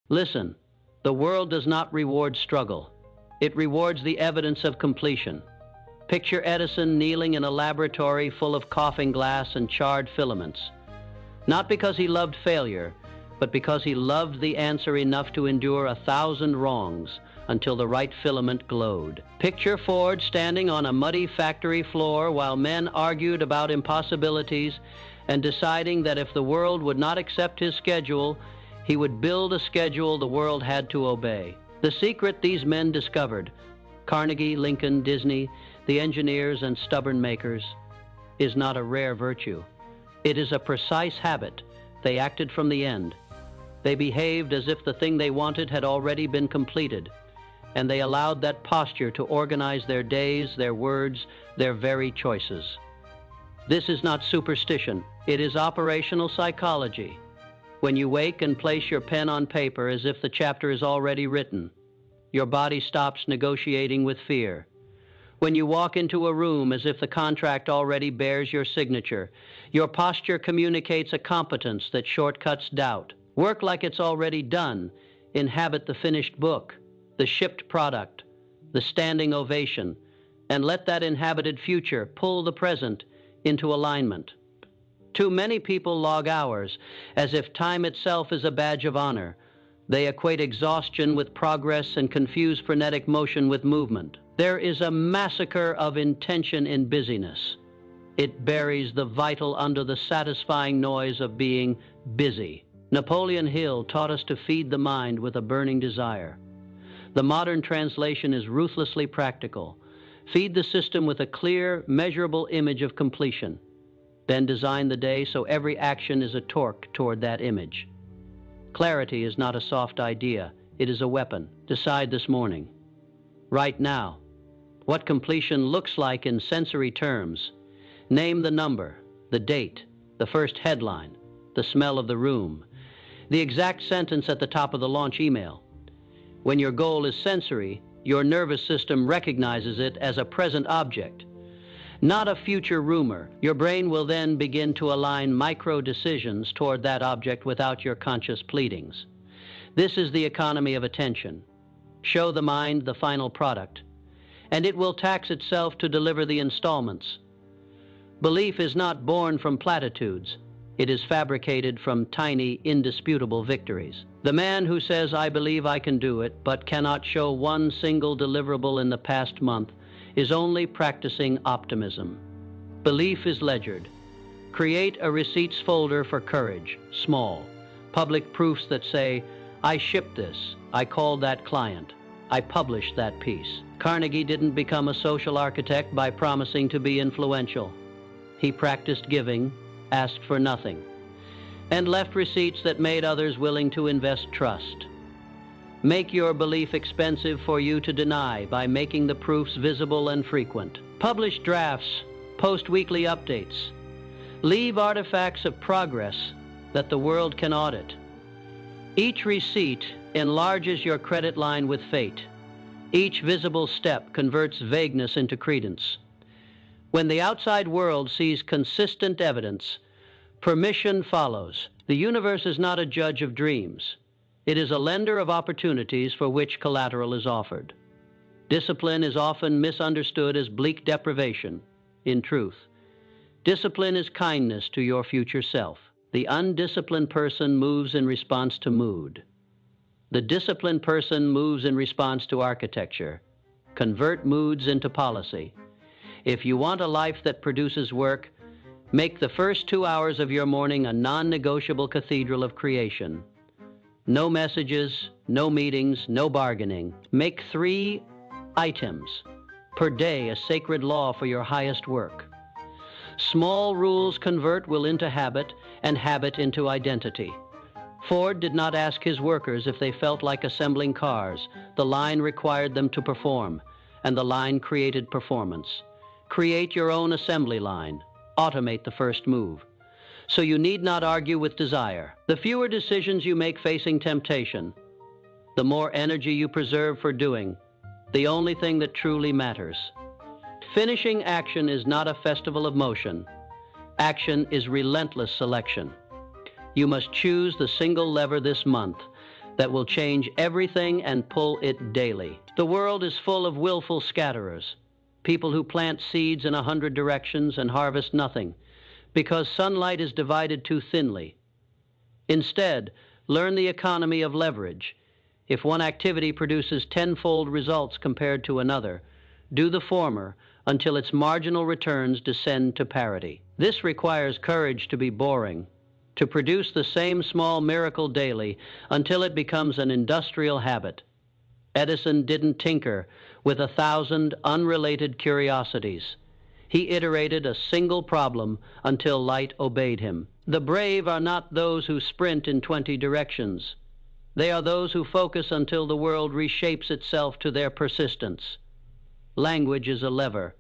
Listen, the world does not reward struggle. It rewards the evidence of completion. Picture Edison kneeling in a laboratory full of coughing glass and charred filaments. Not because he loved failure, but because he loved the answer enough to endure 1,000 wrongs until the right filament glowed. Picture Ford standing on a muddy factory floor while men argued about impossibilities and deciding that if the world would not accept his schedule, he would build a schedule the world had to obey. The secret these men discovered, Carnegie, Lincoln, Disney, the engineers and stubborn makers, is not a rare virtue. It is a precise habit. They acted from the end. They behaved as if the thing they wanted had already been completed, and they allowed that posture to organize their days, their words, their very choices. This is not superstition. It is operational psychology. When you wake and place your pen on paper as if the chapter is already written, your body stops negotiating with fear. When you walk into a room as if the contract already bears your signature, your posture communicates a competence that shortcuts doubt. Work like it's already done. Inhabit the finished book, the shipped product, the standing ovation, and let that inhabited future pull the present into alignment. Too many people log hours as if time itself is a badge of honor. They equate exhaustion with progress and confuse frenetic motion with movement. There is a massacre of intention in busyness. It buries the vital under the satisfying noise of being busy. Napoleon Hill taught us to feed the mind with a burning desire. The modern translation is ruthlessly practical. Feed the system with a clear, measurable image of completion. Then design the day so every action is a torque toward that image. Clarity is not a soft idea. It is a weapon. Decide this morning, right now, what completion looks like in sensory terms. Name the number, the date, the first headline, the smell of the room, the exact sentence at the top of the launch email. When your goal is sensory, your nervous system recognizes it as a present object, not a future rumor. Your brain will then begin to align micro-decisions toward that object without your conscious pleadings. This is the economy of attention. Show the mind the final product, and it will tax itself to deliver the installments. Belief is not born from platitudes. It is fabricated from tiny, indisputable victories. The man who says, "I believe I can do it," but cannot show one single deliverable in the past month is only practicing optimism. Belief is ledgered. Create a receipts folder for courage, small, public proofs that say, "I shipped this, I called that client, I published that piece." Carnegie didn't become a social architect by promising to be influential. He practiced giving, asked for nothing, and left receipts that made others willing to invest trust. Make your belief expensive for you to deny by making the proofs visible and frequent. Publish drafts, post weekly updates. Leave artifacts of progress that the world can audit. Each receipt enlarges your credit line with fate. Each visible step converts vagueness into credence. When the outside world sees consistent evidence, permission follows. The universe is not a judge of dreams. It is a lender of opportunities for which collateral is offered. Discipline is often misunderstood as bleak deprivation. In truth, discipline is kindness to your future self. The undisciplined person moves in response to mood. The disciplined person moves in response to architecture. Convert moods into policy. If you want a life that produces work, make the first 2 hours of your morning a non-negotiable cathedral of creation. No messages, no meetings, no bargaining. Make 3 items per day a sacred law for your highest work. Small rules convert will into habit, and habit into identity. Ford did not ask his workers if they felt like assembling cars. The line required them to perform, and the line created performance. Create your own assembly line. Automate the first move. So you need not argue with desire. The fewer decisions you make facing temptation, the more energy you preserve for doing the only thing that truly matters. Finishing action is not a festival of motion. Action is relentless selection. You must choose the single lever this month that will change everything and pull it daily. The world is full of willful scatterers, people who plant seeds in 100 directions and harvest nothing, because sunlight is divided too thinly. Instead, learn the economy of leverage. If one activity produces tenfold results compared to another, do the former until its marginal returns descend to parity. This requires courage to be boring, to produce the same small miracle daily until it becomes an industrial habit. Edison didn't tinker with 1,000 unrelated curiosities. He iterated a single problem until light obeyed him. The brave are not those who sprint in 20 directions. They are those who focus until the world reshapes itself to their persistence. Language is a lever.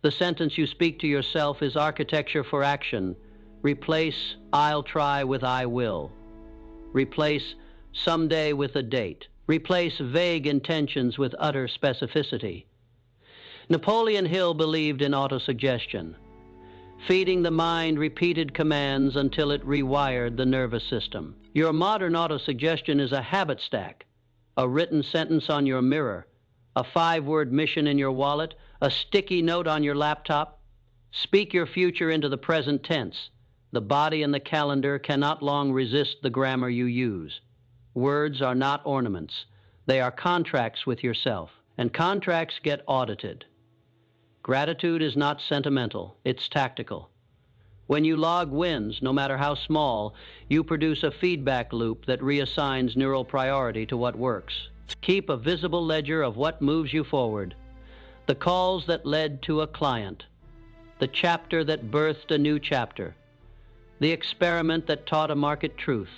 The sentence you speak to yourself is architecture for action. Replace "I'll try" with "I will." Replace "someday" with a date. Replace vague intentions with utter specificity. Napoleon Hill believed in autosuggestion, feeding the mind repeated commands until it rewired the nervous system. Your modern autosuggestion is a habit stack, a written sentence on your mirror, a 5-word mission in your wallet, a sticky note on your laptop. Speak your future into the present tense. The body and the calendar cannot long resist the grammar you use. Words are not ornaments. They are contracts with yourself, and contracts get audited. Gratitude is not sentimental, it's tactical. When you log wins, no matter how small, you produce a feedback loop that reassigns neural priority to what works. Keep a visible ledger of what moves you forward. The calls that led to a client, the chapter that birthed a new chapter, the experiment that taught a market truth.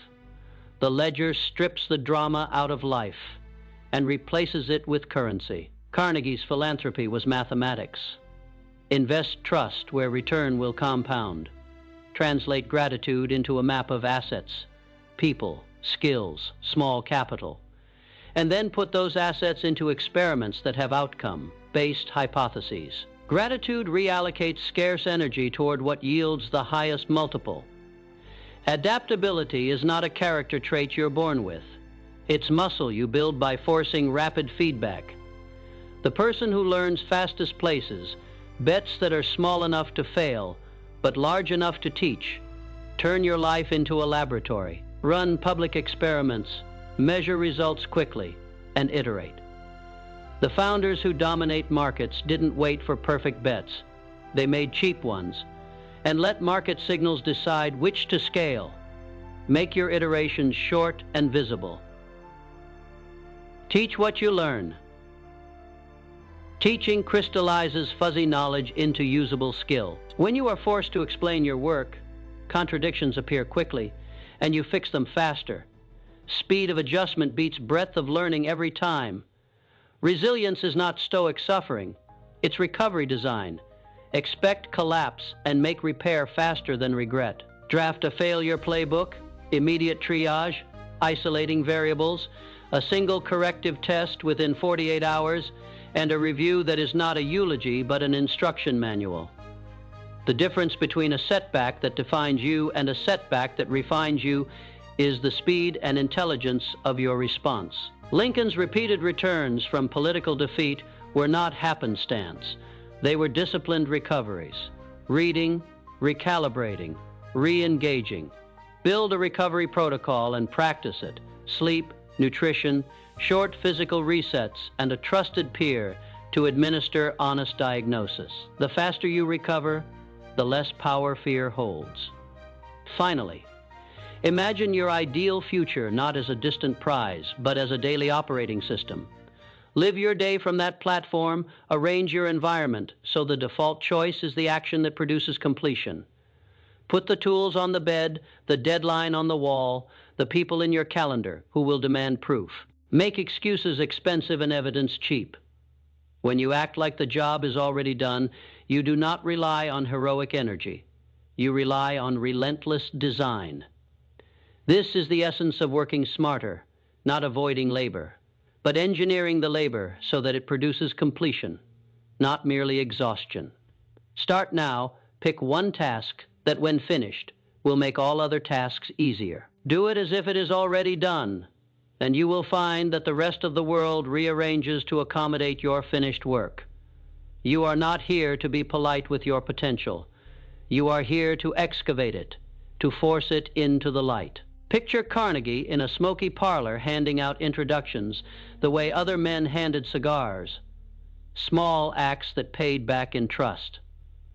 The ledger strips the drama out of life and replaces it with currency. Carnegie's philanthropy was mathematics. Invest trust where return will compound. Translate gratitude into a map of assets, people, skills, small capital, and then put those assets into experiments that have outcome-based hypotheses. Gratitude reallocates scarce energy toward what yields the highest multiple. Adaptability is not a character trait you're born with. It's muscle you build by forcing rapid feedback. The person who learns fastest places bets that are small enough to fail, but large enough to teach. Turn your life into a laboratory. Run public experiments, measure results quickly, and iterate. The founders who dominate markets didn't wait for perfect bets. They made cheap ones, and let market signals decide which to scale. Make your iterations short and visible. Teach what you learn. Teaching crystallizes fuzzy knowledge into usable skill. When you are forced to explain your work, contradictions appear quickly, and you fix them faster. Speed of adjustment beats breadth of learning every time. Resilience is not stoic suffering, it's recovery design. Expect collapse and make repair faster than regret. Draft a failure playbook, immediate triage, isolating variables, a single corrective test within 48 hours, and a review that is not a eulogy but an instruction manual. The difference between a setback that defines you and a setback that refines you is the speed and intelligence of your response. Lincoln's repeated returns from political defeat were not happenstance. They were disciplined recoveries. Reading, recalibrating, re-engaging. Build a recovery protocol and practice it. Sleep, nutrition, short physical resets, and a trusted peer to administer honest diagnosis. The faster you recover, the less power fear holds. Finally, imagine your ideal future not as a distant prize, but as a daily operating system. Live your day from that platform, arrange your environment so the default choice is the action that produces completion. Put the tools on the bed, the deadline on the wall, the people in your calendar who will demand proof. Make excuses expensive and evidence cheap. When you act like the job is already done, you do not rely on heroic energy. You rely on relentless design. This is the essence of working smarter, not avoiding labor, but engineering the labor so that it produces completion, not merely exhaustion. Start now, pick one task that, when finished, will make all other tasks easier. Do it as if it is already done. and you will find that the rest of the world rearranges to accommodate your finished work. You are not here to be polite with your potential. You are here to excavate it, to force it into the light. Picture Carnegie in a smoky parlor handing out introductions the way other men handed cigars. Small acts that paid back in trust.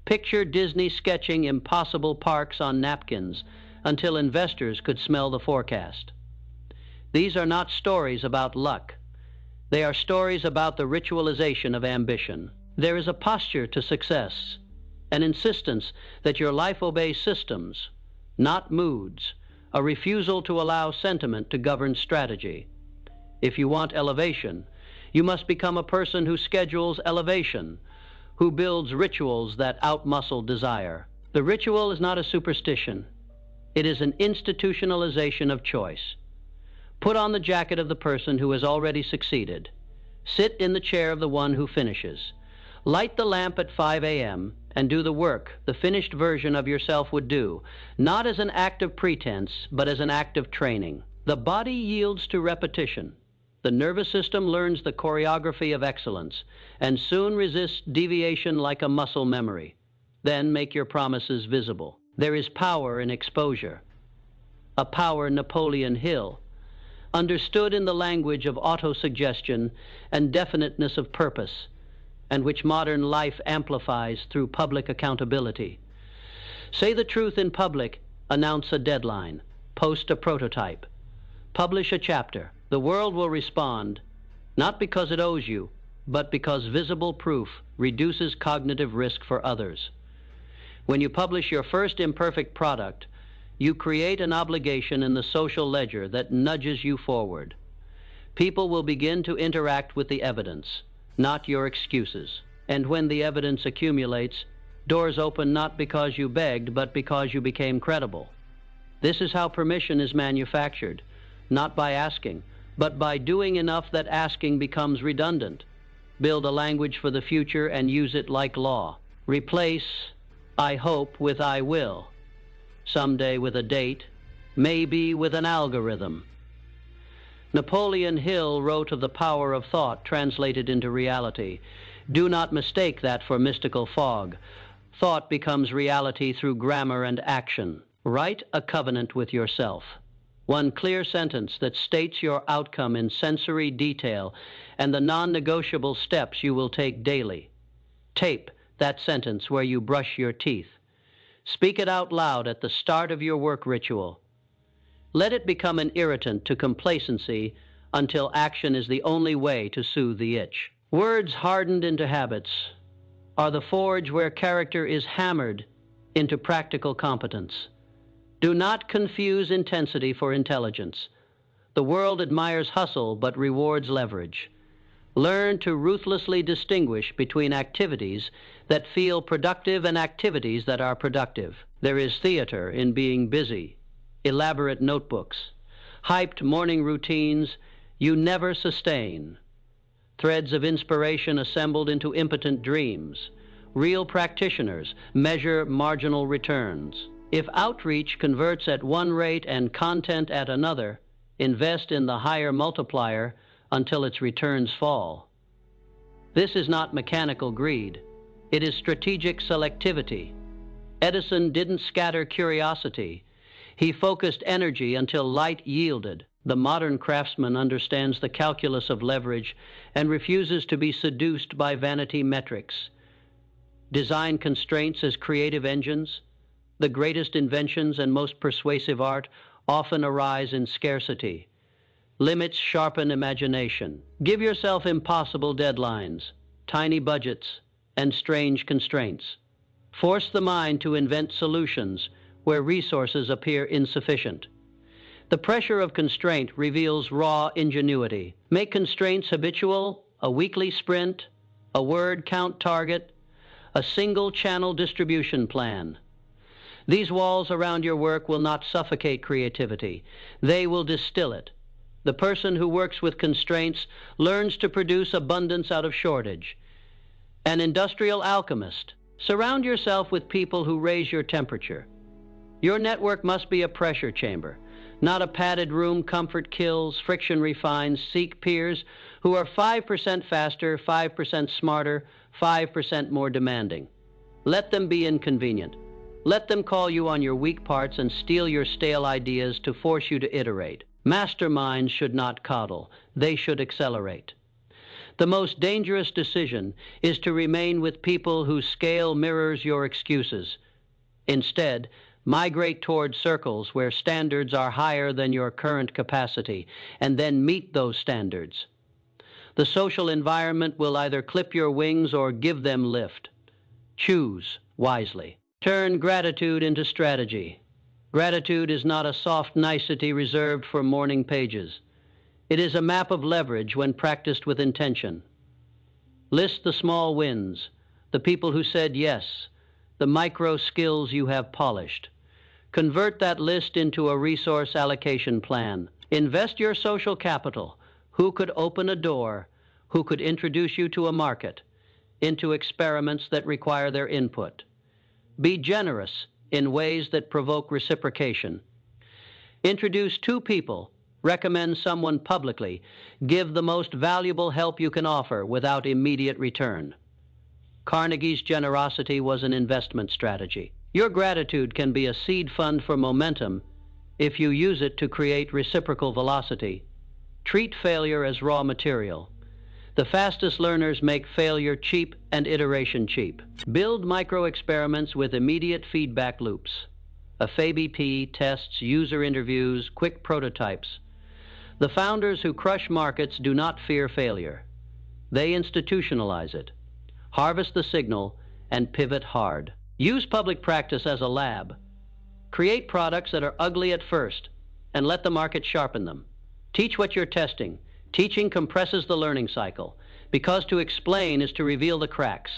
Picture Disney sketching impossible parks on napkins until investors could smell the forecast. These are not stories about luck. They are stories about the ritualization of ambition. There is a posture to success, an insistence that your life obeys systems, not moods, a refusal to allow sentiment to govern strategy. If you want elevation, you must become a person who schedules elevation, who builds rituals that outmuscle desire. The ritual is not a superstition. It is an institutionalization of choice. Put on the jacket of the person who has already succeeded. Sit in the chair of the one who finishes. Light the lamp at 5 a.m. and do the work the finished version of yourself would do, not as an act of pretense, but as an act of training. The body yields to repetition. The nervous system learns the choreography of excellence and soon resists deviation like a muscle memory. Then make your promises visible. There is power in exposure, a power Napoleon Hill, understood in the language of autosuggestion and definiteness of purpose, and which modern life amplifies through public accountability. Say the truth in public, announce a deadline, post a prototype, publish a chapter. The world will respond, not because it owes you, but because visible proof reduces cognitive risk for others. When you publish your first imperfect product, you create an obligation in the social ledger that nudges you forward. People will begin to interact with the evidence, not your excuses. And when the evidence accumulates, doors open not because you begged, but because you became credible. This is how permission is manufactured, not by asking, but by doing enough that asking becomes redundant. Build a language for the future and use it like law. Replace "I hope" with "I will." Someday with a date, maybe with an algorithm. Napoleon Hill wrote of the power of thought translated into reality. Do not mistake that for mystical fog. Thought becomes reality through grammar and action. Write a covenant with yourself. One clear sentence that states your outcome in sensory detail and the non-negotiable steps you will take daily. Tape that sentence where you brush your teeth. Speak it out loud at the start of your work ritual. Let it become an irritant to complacency until action is the only way to soothe the itch. Words hardened into habits are the forge where character is hammered into practical competence. Do not confuse intensity for intelligence. The world admires hustle but rewards leverage. Learn to ruthlessly distinguish between activities that feel productive and activities that are productive. There is theater in being busy, elaborate notebooks, hyped morning routines you never sustain, threads of inspiration assembled into impotent dreams. Real practitioners measure marginal returns. If outreach converts at one rate and content at another, invest in the higher multiplier until its returns fall. This is not mechanical greed. It is strategic selectivity. Edison didn't scatter curiosity. He focused energy until light yielded. The modern craftsman understands the calculus of leverage and refuses to be seduced by vanity metrics. Design constraints as creative engines. The greatest inventions and most persuasive art often arise in scarcity. Limits sharpen imagination. Give yourself impossible deadlines, tiny budgets, and strange constraints. Force the mind to invent solutions where resources appear insufficient. The pressure of constraint reveals raw ingenuity. Make constraints habitual, a weekly sprint, a word count target, a single channel distribution plan. These walls around your work will not suffocate creativity. They will distill it. The person who works with constraints learns to produce abundance out of shortage. An industrial alchemist. Surround yourself with people who raise your temperature. Your network must be a pressure chamber, Not a padded room, comfort kills, friction refines. Seek peers who are 5% faster, 5% smarter, 5% more demanding. Let them be inconvenient. Let them call you on your weak parts and steal your stale ideas to force you to iterate. Masterminds should not coddle. They should accelerate. The most dangerous decision is to remain with people whose scale mirrors your excuses. Instead, migrate toward circles where standards are higher than your current capacity, and then meet those standards. The social environment will either clip your wings or give them lift. Choose wisely. Turn gratitude into strategy. Gratitude is not a soft nicety reserved for morning pages. It is a map of leverage when practiced with intention. List the small wins, the people who said yes, the micro skills you have polished. Convert that list into a resource allocation plan. Invest your social capital. Who could open a door? Who could introduce you to a market? Into experiments that require their input. Be generous in ways that provoke reciprocation. Introduce 2 people. Recommend someone publicly. Give the most valuable help you can offer without immediate return. Carnegie's generosity was an investment strategy. Your gratitude can be a seed fund for momentum if you use it to create reciprocal velocity. Treat failure as raw material. The fastest learners make failure cheap and iteration cheap. Build micro-experiments with immediate feedback loops. A FABP tests user interviews, quick prototypes. The founders who crush markets do not fear failure. They institutionalize it, harvest the signal, and pivot hard. Use public practice as a lab. Create products that are ugly at first, and let the market sharpen them. Teach what you're testing. Teaching compresses the learning cycle, because to explain is to reveal the cracks.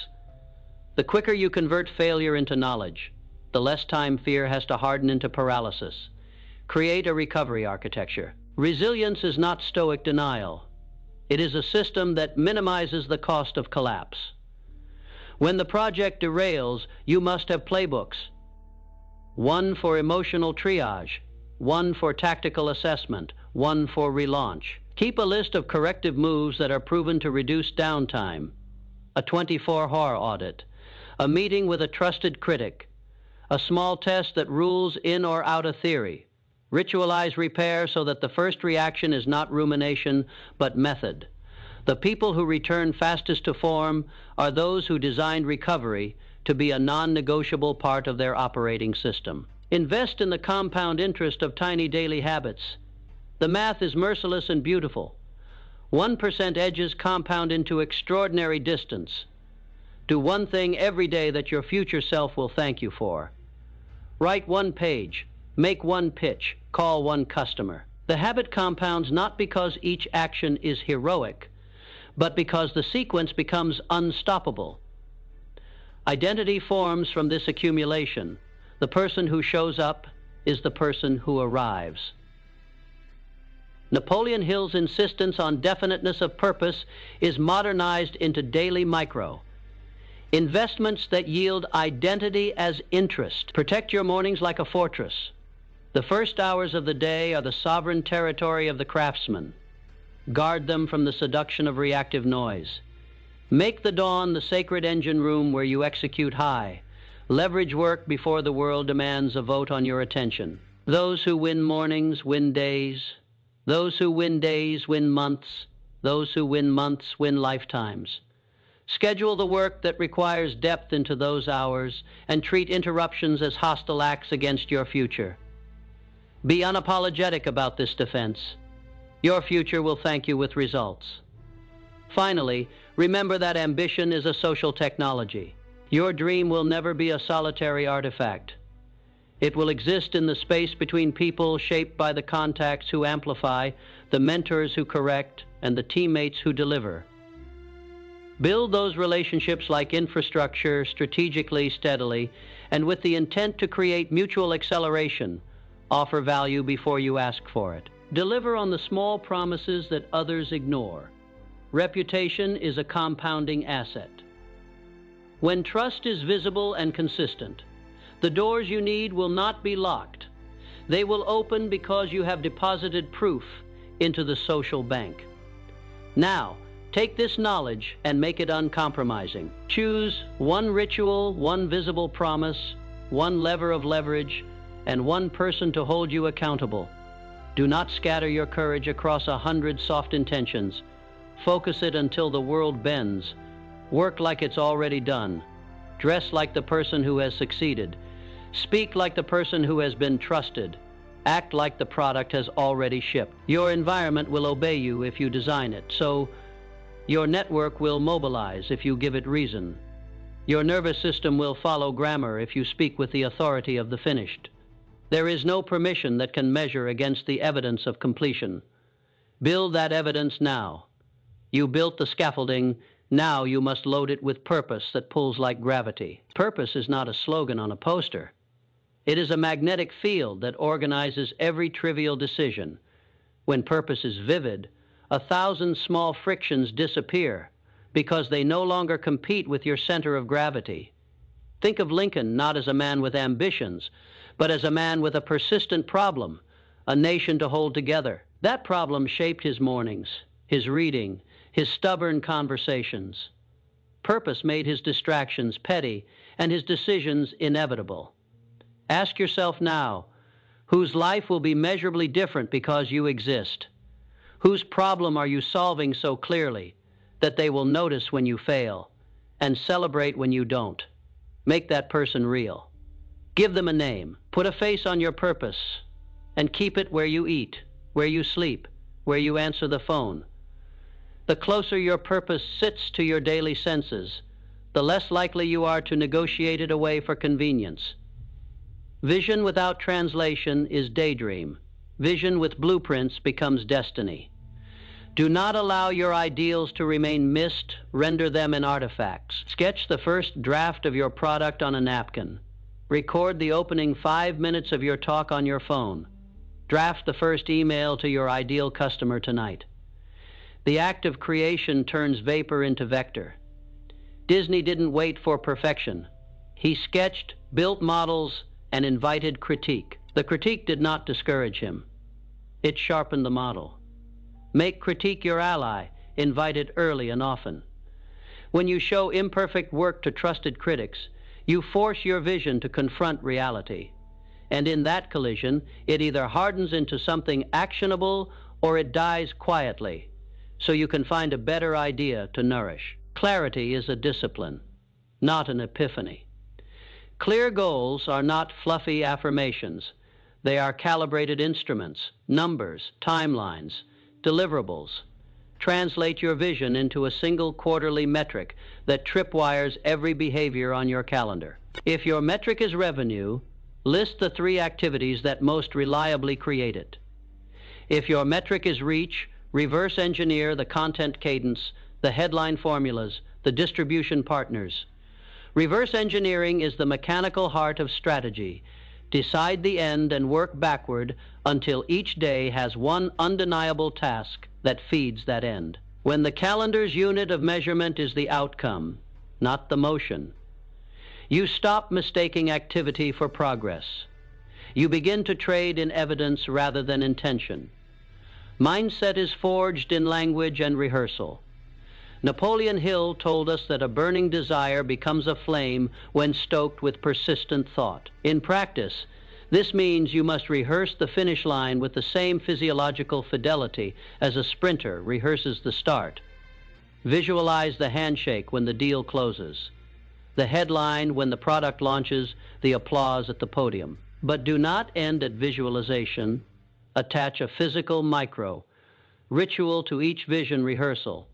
The quicker you convert failure into knowledge, the less time fear has to harden into paralysis. Create a recovery architecture. Resilience is not stoic denial. It is a system that minimizes the cost of collapse. When the project derails, you must have playbooks. One for emotional triage, one for tactical assessment, one for relaunch. Keep a list of corrective moves that are proven to reduce downtime. A 24-hour audit, a meeting with a trusted critic, a small test that rules in or out a theory. Ritualize repair so that the first reaction is not rumination, but method. The people who return fastest to form are those who designed recovery to be a non-negotiable part of their operating system. Invest in the compound interest of tiny daily habits. The math is merciless and beautiful. 1% edges compound into extraordinary distance. Do one thing every day that your future self will thank you for. Write 1 page, make 1 pitch, call 1 customer. The habit compounds not because each action is heroic, but because the sequence becomes unstoppable. Identity forms from this accumulation. The person who shows up is the person who arrives. Napoleon Hill's insistence on definiteness of purpose is modernized into daily micro. Investments that yield identity as interest. Protect your mornings like a fortress. The first hours of the day are the sovereign territory of the craftsman. Guard them from the seduction of reactive noise. Make the dawn the sacred engine room where you execute high. Leverage work before the world demands a vote on your attention. Those who win mornings win days. Those who win days win months. Those who win months win lifetimes. Schedule the work that requires depth into those hours and treat interruptions as hostile acts against your future. Be unapologetic about this defense. Your future will thank you with results. Finally, remember that ambition is a social technology. Your dream will never be a solitary artifact. It will exist in the space between people, shaped by the contacts who amplify, the mentors who correct, and the teammates who deliver. Build those relationships like infrastructure, strategically, steadily, and with the intent to create mutual acceleration. Offer value before you ask for it. Deliver on the small promises that others ignore. Reputation is a compounding asset. When trust is visible and consistent, the doors you need will not be locked. They will open because you have deposited proof into the social bank. Now, take this knowledge and make it uncompromising. Choose one ritual, one visible promise, one lever of leverage, and one person to hold you accountable. Do not scatter your courage across 100 soft intentions. Focus it until the world bends. Work like it's already done. Dress like the person who has succeeded. Speak like the person who has been trusted. Act like the product has already shipped. Your environment will obey you if you design it, so your network will mobilize if you give it reason. Your nervous system will follow grammar if you speak with the authority of the finished. There is no permission that can measure against the evidence of completion. Build that evidence now. You built the scaffolding, now you must load it with purpose that pulls like gravity. Purpose is not a slogan on a poster. It is a magnetic field that organizes every trivial decision. When purpose is vivid, 1,000 small frictions disappear because they no longer compete with your center of gravity. Think of Lincoln not as a man with ambitions, but as a man with a persistent problem, a nation to hold together. That problem shaped his mornings, his reading, his stubborn conversations. Purpose made his distractions petty and his decisions inevitable. Ask yourself now, whose life will be measurably different because you exist? Whose problem are you solving so clearly that they will notice when you fail and celebrate when you don't? Make that person real. Give them a name. Put a face on your purpose and keep it where you eat, where you sleep, where you answer the phone. The closer your purpose sits to your daily senses, the less likely you are to negotiate it away for convenience. Vision without translation is daydream. Vision with blueprints becomes destiny. Do not allow your ideals to remain mist, render them in artifacts. Sketch the first draft of your product on a napkin. Record the opening 5 minutes of your talk on your phone. Draft the first email to your ideal customer tonight. The act of creation turns vapor into vector. Disney didn't wait for perfection. He sketched, built models, and invited critique. The critique did not discourage him. It sharpened the model. Make critique your ally. Invite it early and often. When you show imperfect work to trusted critics, you force your vision to confront reality. And in that collision, it either hardens into something actionable or it dies quietly, so you can find a better idea to nourish. Clarity is a discipline, not an epiphany. Clear goals are not fluffy affirmations. They are calibrated instruments, numbers, timelines, deliverables. Translate your vision into a single quarterly metric that tripwires every behavior on your calendar. If your metric is revenue, list the 3 activities that most reliably create it. If your metric is reach, reverse engineer the content cadence, the headline formulas, the distribution partners. Reverse engineering is the mechanical heart of strategy. Decide the end and work backward until each day has one undeniable task that feeds that end. When the calendar's unit of measurement is the outcome, not the motion, you stop mistaking activity for progress. You begin to trade in evidence rather than intention. Mindset is forged in language and rehearsal. Napoleon Hill told us that a burning desire becomes a flame when stoked with persistent thought. In practice, this means you must rehearse the finish line with the same physiological fidelity as a sprinter rehearses the start. Visualize the handshake when the deal closes, the headline when the product launches, the applause at the podium. But do not end at visualization. Attach a physical micro, ritual to each vision rehearsal.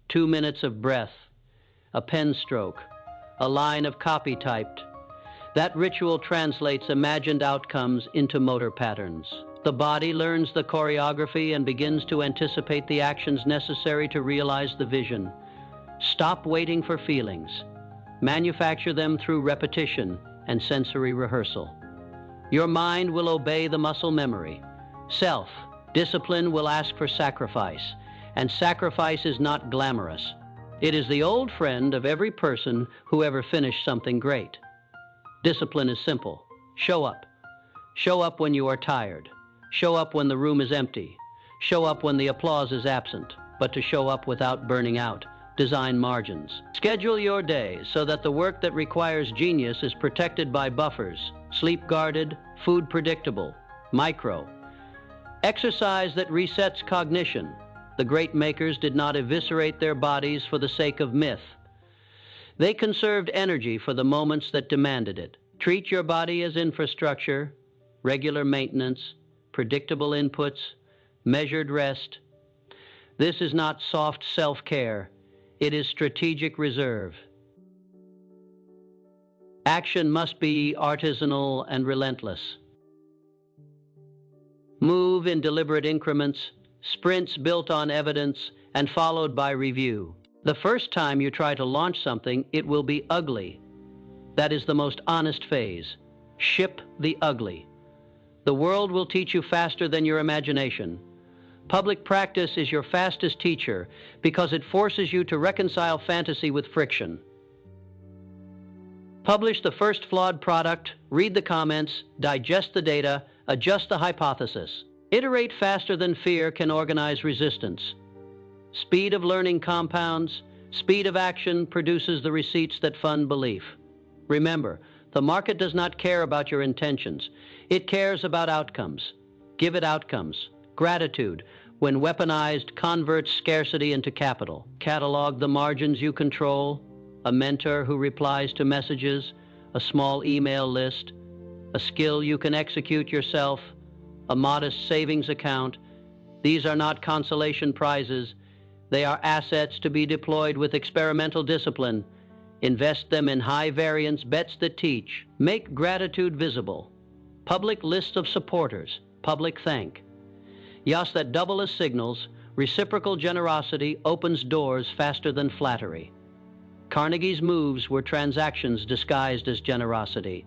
2 minutes of breath, a pen stroke, a line of copy typed. That ritual translates imagined outcomes into motor patterns. The body learns the choreography and begins to anticipate the actions necessary to realize the vision. Stop waiting for feelings. Manufacture them through repetition and sensory rehearsal. Your mind will obey the muscle memory. Self-discipline will ask for sacrifice, and sacrifice is not glamorous. It is the old friend of every person who ever finished something great. Discipline is simple. Show up. Show up when you are tired. Show up when the room is empty. Show up when the applause is absent, but to show up without burning out. Design margins. Schedule your day so that the work that requires genius is protected by buffers, sleep guarded, food predictable, micro. Exercise that resets cognition. The great makers did not eviscerate their bodies for the sake of myth. They conserved energy for the moments that demanded it. Treat your body as infrastructure, regular maintenance, predictable inputs, measured rest. This is not soft self-care. It is strategic reserve. Action must be artisanal and relentless. Move in deliberate increments, sprints built on evidence and followed by review. The first time you try to launch something, it will be ugly. That is the most honest phase. Ship the ugly. The world will teach you faster than your imagination. Public practice is your fastest teacher because it forces you to reconcile fantasy with friction. Publish the first flawed product, read the comments, digest the data, adjust the hypothesis. Iterate faster than fear can organize resistance. Speed of learning compounds, speed of action produces the receipts that fund belief. Remember, the market does not care about your intentions. It cares about outcomes. Give it outcomes. Gratitude, when weaponized, converts scarcity into capital. Catalog the margins you control, a mentor who replies to messages, a small email list, a skill you can execute yourself, a modest savings account. These are not consolation prizes. They are assets to be deployed with experimental discipline. Invest them in high-variance bets that teach. Make gratitude visible. Public list of supporters. Public thank. Yes, that double as signals. Reciprocal generosity opens doors faster than flattery. Carnegie's moves were transactions disguised as generosity.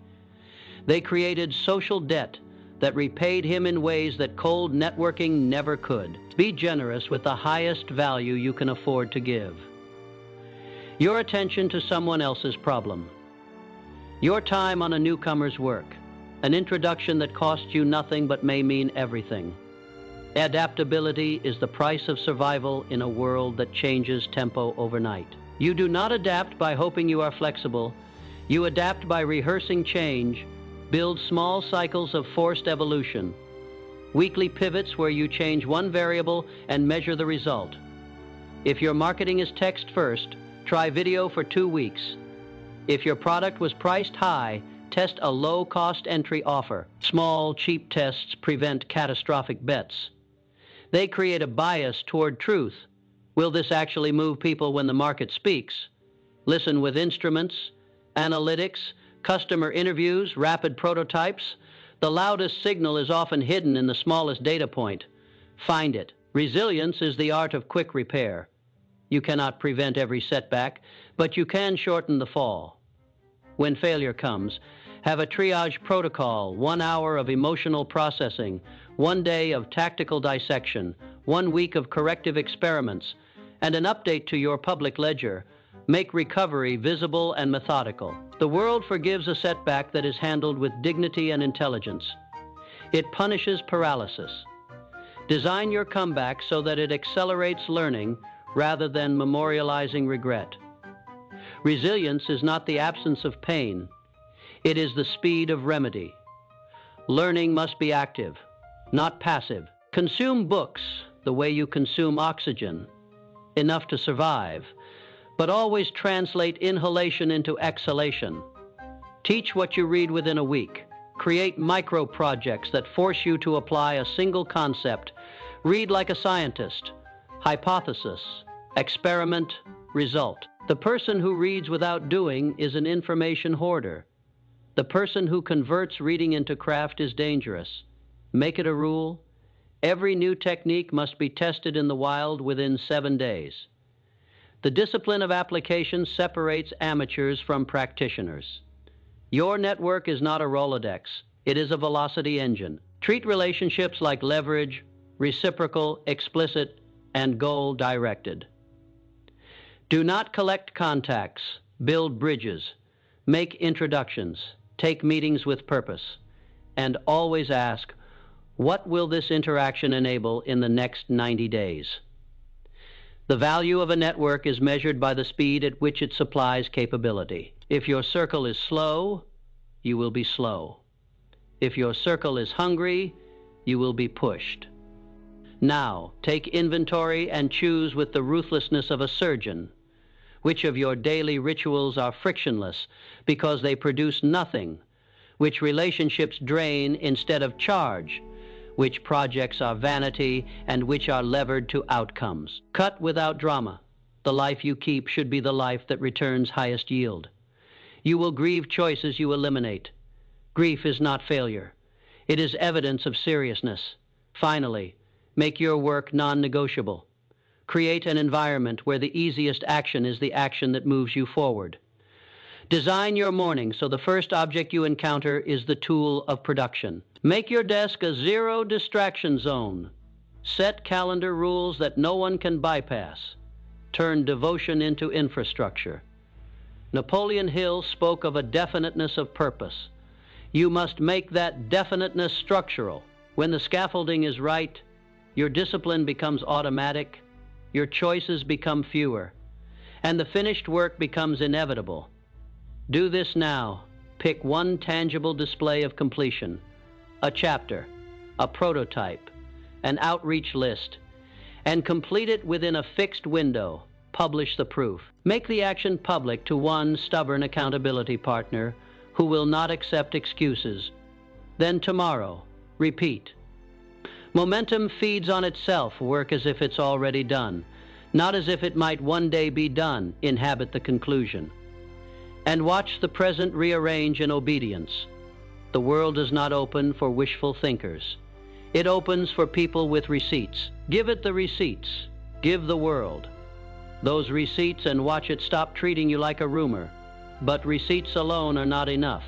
They created social debt that repaid him in ways that cold networking never could. Be generous with the highest value you can afford to give. Your attention to someone else's problem. Your time on a newcomer's work. An introduction that costs you nothing but may mean everything. Adaptability is the price of survival in a world that changes tempo overnight. You do not adapt by hoping you are flexible. You adapt by rehearsing change. Build small cycles of forced evolution. Weekly pivots where you change one variable and measure the result. If your marketing is text first, try video for 2 weeks. If your product was priced high, test a low-cost entry offer. Small, cheap tests prevent catastrophic bets. They create a bias toward truth. Will this actually move people when the market speaks? Listen with instruments, analytics, customer interviews, rapid prototypes. The loudest signal is often hidden in the smallest data point. Find it. Resilience is the art of quick repair. You cannot prevent every setback, but you can shorten the fall. When failure comes, have a triage protocol, 1 hour of emotional processing, 1 day of tactical dissection, 1 week of corrective experiments, and an update to your public ledger. Make recovery visible and methodical. The world forgives a setback that is handled with dignity and intelligence. It punishes paralysis. Design your comeback so that it accelerates learning rather than memorializing regret. Resilience is not the absence of pain. It is the speed of remedy. Learning must be active, not passive. Consume books the way you consume oxygen, enough to survive, but always translate inhalation into exhalation. Teach what you read within a week. Create micro projects that force you to apply a single concept. Read like a scientist. Hypothesis, experiment, result. The person who reads without doing is an information hoarder. The person who converts reading into craft is dangerous. Make it a rule. Every new technique must be tested in the wild within 7 days. The discipline of application separates amateurs from practitioners. Your network is not a Rolodex. It is a velocity engine. Treat relationships like leverage, reciprocal, explicit, and goal-directed. Do not collect contacts. Build bridges. Make introductions. Take meetings with purpose. and always ask, what will this interaction enable in the next 90 days? The value of a network is measured by the speed at which it supplies capability. If your circle is slow, you will be slow. If your circle is hungry, you will be pushed. Now, take inventory and choose with the ruthlessness of a surgeon. Which of your daily rituals are frictionless because they produce nothing? Which relationships drain instead of charge? Which projects are vanity and which are levered to outcomes? Cut without drama. The life you keep should be the life that returns highest yield. You will grieve choices you eliminate. Grief is not failure. It is evidence of seriousness. Finally, make your work non-negotiable. Create an environment where the easiest action is the action that moves you forward. Design your morning so the first object you encounter is the tool of production. Make your desk a zero distraction zone. Set calendar rules that no one can bypass. Turn devotion into infrastructure. Napoleon Hill spoke of a definiteness of purpose. You must make that definiteness structural. When the scaffolding is right, your discipline becomes automatic, your choices become fewer, and the finished work becomes inevitable. Do this now. Pick one tangible display of completion, a chapter, a prototype, an outreach list, and complete it within a fixed window. Publish the proof. Make the action public to one stubborn accountability partner who will not accept excuses. Then tomorrow, repeat. Momentum feeds on itself. Work as if it's already done, not as if it might one day be done. Inhabit the conclusion. And watch the present rearrange in obedience. The world does not open for wishful thinkers. It opens for people with receipts. Give it the receipts. Give the world those receipts and watch it stop treating you like a rumor. But receipts alone are not enough.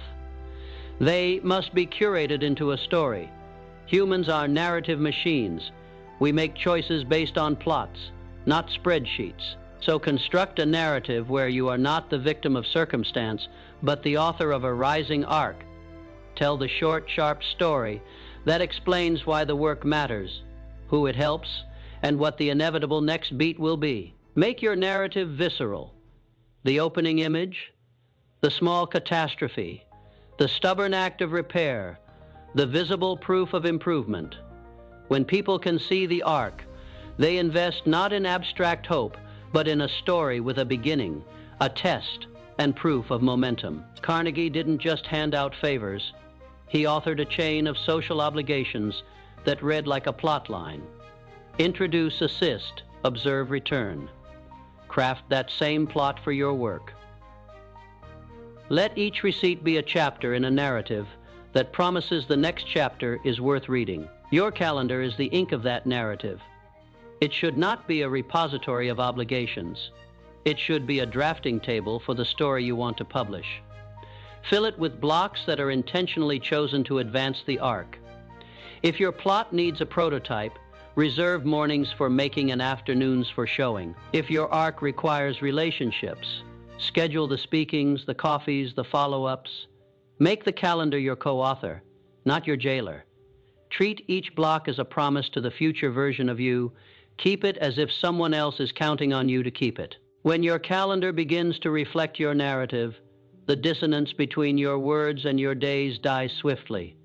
They must be curated into a story. Humans are narrative machines. We make choices based on plots, not spreadsheets. So construct a narrative where you are not the victim of circumstance, but the author of a rising arc. Tell the short, sharp story that explains why the work matters, who it helps, and what the inevitable next beat will be. Make your narrative visceral. The opening image, the small catastrophe, the stubborn act of repair, the visible proof of improvement. When people can see the arc, they invest not in abstract hope, but in a story with a beginning, a test, and proof of momentum. Carnegie didn't just hand out favors. He authored a chain of social obligations that read like a plot line. Introduce, assist, observe, return. Craft that same plot for your work. Let each receipt be a chapter in a narrative that promises the next chapter is worth reading. Your calendar is the ink of that narrative. It should not be a repository of obligations. It should be a drafting table for the story you want to publish. Fill it with blocks that are intentionally chosen to advance the arc. If your plot needs a prototype, reserve mornings for making and afternoons for showing. If your arc requires relationships, schedule the speakings, the coffees, the follow-ups. Make the calendar your co-author, not your jailer. Treat each block as a promise to the future version of you. Keep it as if someone else is counting on you to keep it. When your calendar begins to reflect your narrative, the dissonance between your words and your days dies swiftly.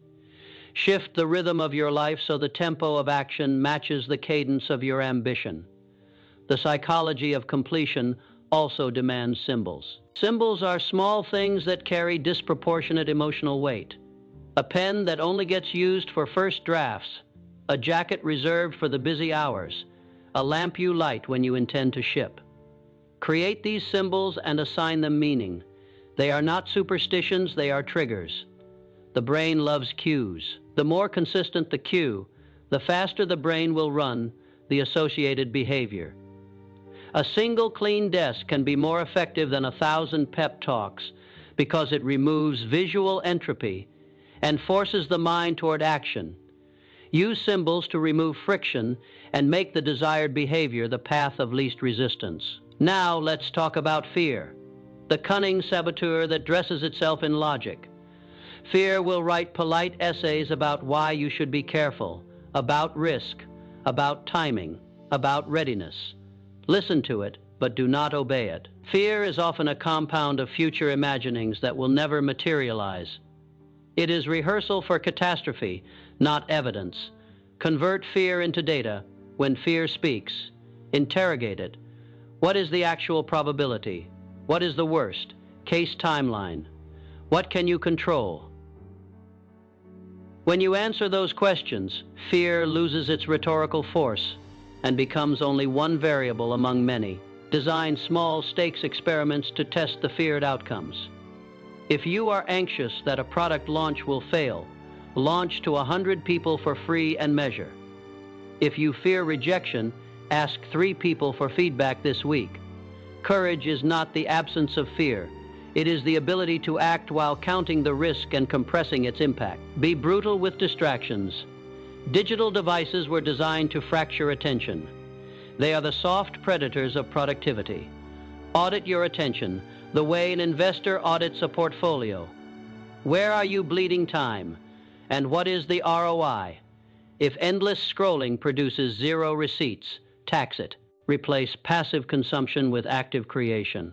Shift the rhythm of your life so the tempo of action matches the cadence of your ambition. The psychology of completion also demands symbols. Symbols are small things that carry disproportionate emotional weight. A pen that only gets used for first drafts, a jacket reserved for the busy hours, a lamp you light when you intend to ship. Create these symbols and assign them meaning. They are not superstitions, they are triggers. The brain loves cues. The more consistent the cue, the faster the brain will run the associated behavior. A single clean desk can be more effective than 1,000 pep talks because it removes visual entropy and forces the mind toward action. Use symbols to remove friction and make the desired behavior the path of least resistance. Now let's talk about fear, the cunning saboteur that dresses itself in logic. Fear will write polite essays about why you should be careful, about risk, about timing, about readiness. Listen to it, but do not obey it. Fear is often a compound of future imaginings that will never materialize. It is rehearsal for catastrophe, not evidence. Convert fear into data. When fear speaks, interrogate it. What is the actual probability? What is the worst case timeline? What can you control? When you answer those questions, fear loses its rhetorical force and becomes only one variable among many. Design small stakes experiments to test the feared outcomes. If you are anxious that a product launch will fail, launch to 100 people for free and measure. If you fear rejection, ask 3 people for feedback this week. Courage is not the absence of fear. It is the ability to act while counting the risk and compressing its impact. Be brutal with distractions. Digital devices were designed to fracture attention. They are the soft predators of productivity. Audit your attention the way an investor audits a portfolio. Where are you bleeding time? And what is the ROI? If endless scrolling produces 0 receipts, tax it. Replace passive consumption with active creation.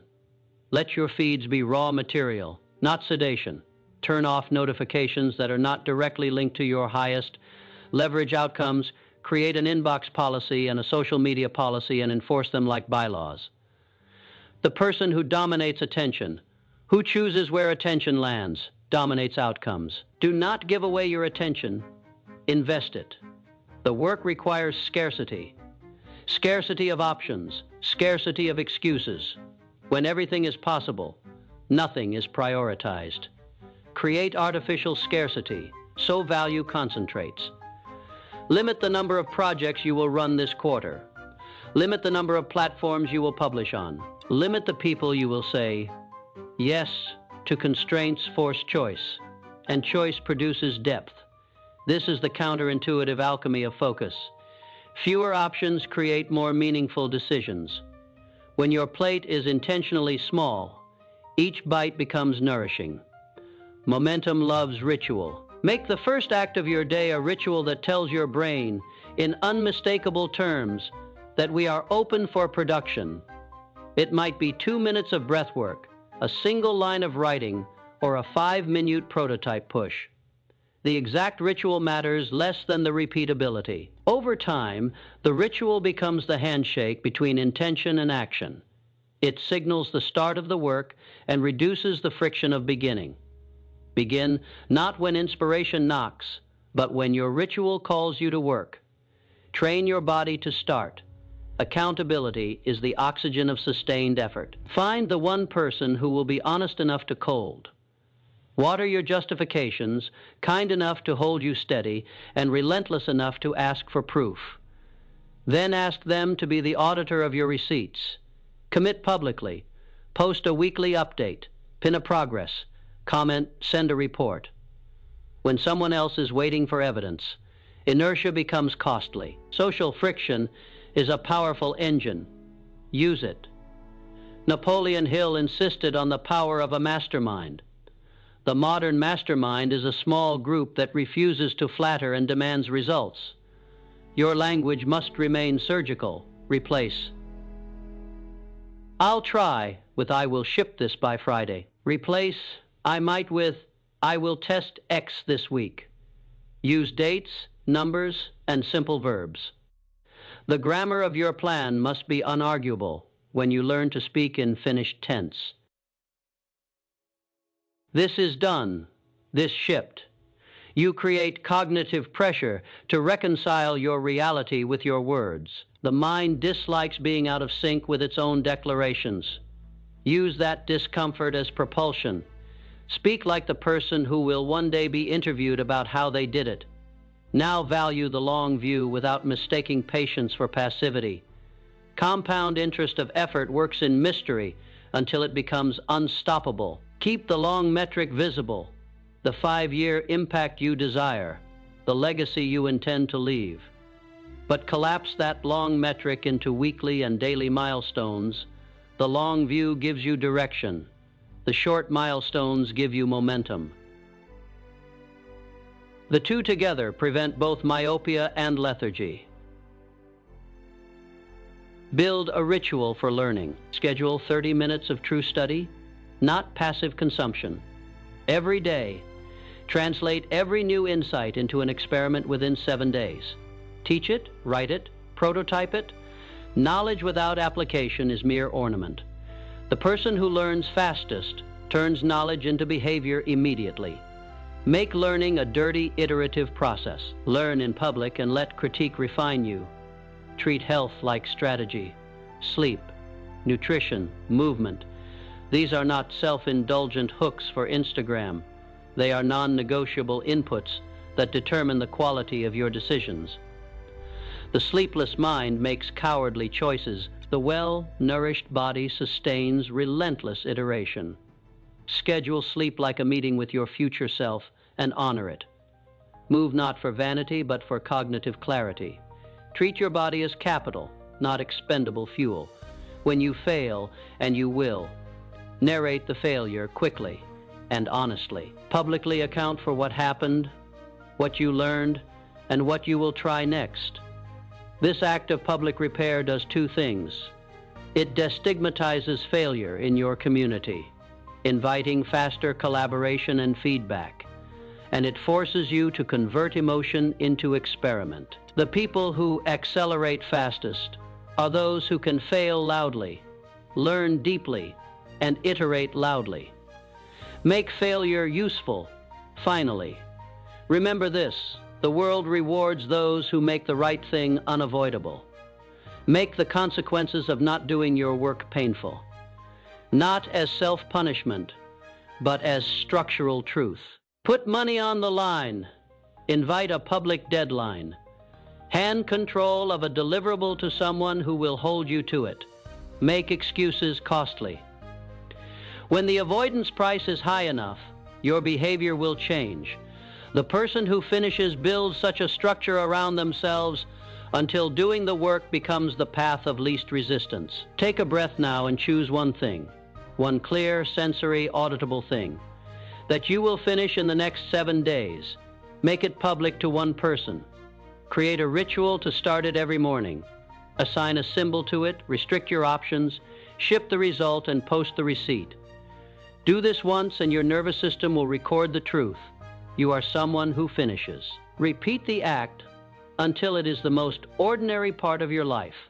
Let your feeds be raw material, not sedation. Turn off notifications that are not directly linked to your highest leverage outcomes. Create an inbox policy and a social media policy and enforce them like bylaws. The person who dominates attention, who chooses where attention lands, dominates outcomes. Do not give away your attention. Invest it. The work requires scarcity. Scarcity of options, scarcity of excuses. When everything is possible, nothing is prioritized. Create artificial scarcity, so value concentrates. Limit the number of projects you will run this quarter. Limit the number of platforms you will publish on. Limit the people you will say yes to. Constraints force choice, and choice produces depth. This is the counterintuitive alchemy of focus. Fewer options create more meaningful decisions. When your plate is intentionally small, each bite becomes nourishing. Momentum loves ritual. Make the first act of your day a ritual that tells your brain, in unmistakable terms, that we are open for production. It might be 2 minutes of breath work, a single line of writing, or a 5-minute prototype push. The exact ritual matters less than the repeatability. Over time, the ritual becomes the handshake between intention and action. It signals the start of the work and reduces the friction of beginning. Begin not when inspiration knocks, but when your ritual calls you to work. Train your body to start. Accountability is the oxygen of sustained effort. Find the one person who will be honest enough to cold. Water your justifications, kind enough to hold you steady, and relentless enough to ask for proof. Then ask them to be the auditor of your receipts. Commit publicly. Post a weekly update. Pin a progress. Comment, send a report. When someone else is waiting for evidence, inertia becomes costly. Social friction is a powerful engine. Use it. Napoleon Hill insisted on the power of a mastermind. The modern mastermind is a small group that refuses to flatter and demands results. Your language must remain surgical. Replace "I'll try" with "I will ship this by Friday." Replace "I might" with "I will test X this week." Use dates, numbers, and simple verbs. The grammar of your plan must be unarguable when you learn to speak in finished tense. This is done. This shipped. You create cognitive pressure to reconcile your reality with your words. The mind dislikes being out of sync with its own declarations. Use that discomfort as propulsion. Speak like the person who will one day be interviewed about how they did it. Now value the long view without mistaking patience for passivity. Compound interest of effort works in mystery until it becomes unstoppable. Keep the long metric visible, the 5-year impact you desire, the legacy you intend to leave. But collapse that long metric into weekly and daily milestones. The long view gives you direction. The short milestones give you momentum. The two together prevent both myopia and lethargy. Build a ritual for learning. Schedule 30 minutes of true study, not passive consumption. Every day, translate every new insight into an experiment within 7 days. Teach it, write it, prototype it. Knowledge without application is mere ornament. The person who learns fastest turns knowledge into behavior immediately. Make learning a dirty, iterative process. Learn in public and let critique refine you. Treat health like strategy. Sleep, nutrition, movement. These are not self-indulgent hooks for Instagram. They are non-negotiable inputs that determine the quality of your decisions. The sleepless mind makes cowardly choices. The well-nourished body sustains relentless iteration. Schedule sleep like a meeting with your future self and honor it. Move not for vanity, but for cognitive clarity. Treat your body as capital, not expendable fuel. When you fail, and you will, narrate the failure quickly and honestly. Publicly account for what happened, what you learned, and what you will try next. This act of public repair does two things. It destigmatizes failure in your community, inviting faster collaboration and feedback, and it forces you to convert emotion into experiment. The people who accelerate fastest are those who can fail loudly, learn deeply, and iterate loudly. Make failure useful, finally. Remember this: the world rewards those who make the right thing unavoidable. Make the consequences of not doing your work painful, not as self-punishment, but as structural truth. Put money on the line. Invite a public deadline. Hand control of a deliverable to someone who will hold you to it. Make excuses costly. When the avoidance price is high enough, your behavior will change. The person who finishes builds such a structure around themselves until doing the work becomes the path of least resistance. Take a breath now and choose one thing, one clear, sensory, auditable thing, that you will finish in the next 7 days. Make it public to one person. Create a ritual to start it every morning. Assign a symbol to it, restrict your options, ship the result, and post the receipt. Do this once and your nervous system will record the truth. You are someone who finishes. Repeat the act until it is the most ordinary part of your life.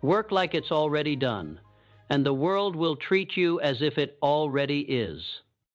Work like it's already done, and the world will treat you as if it already is.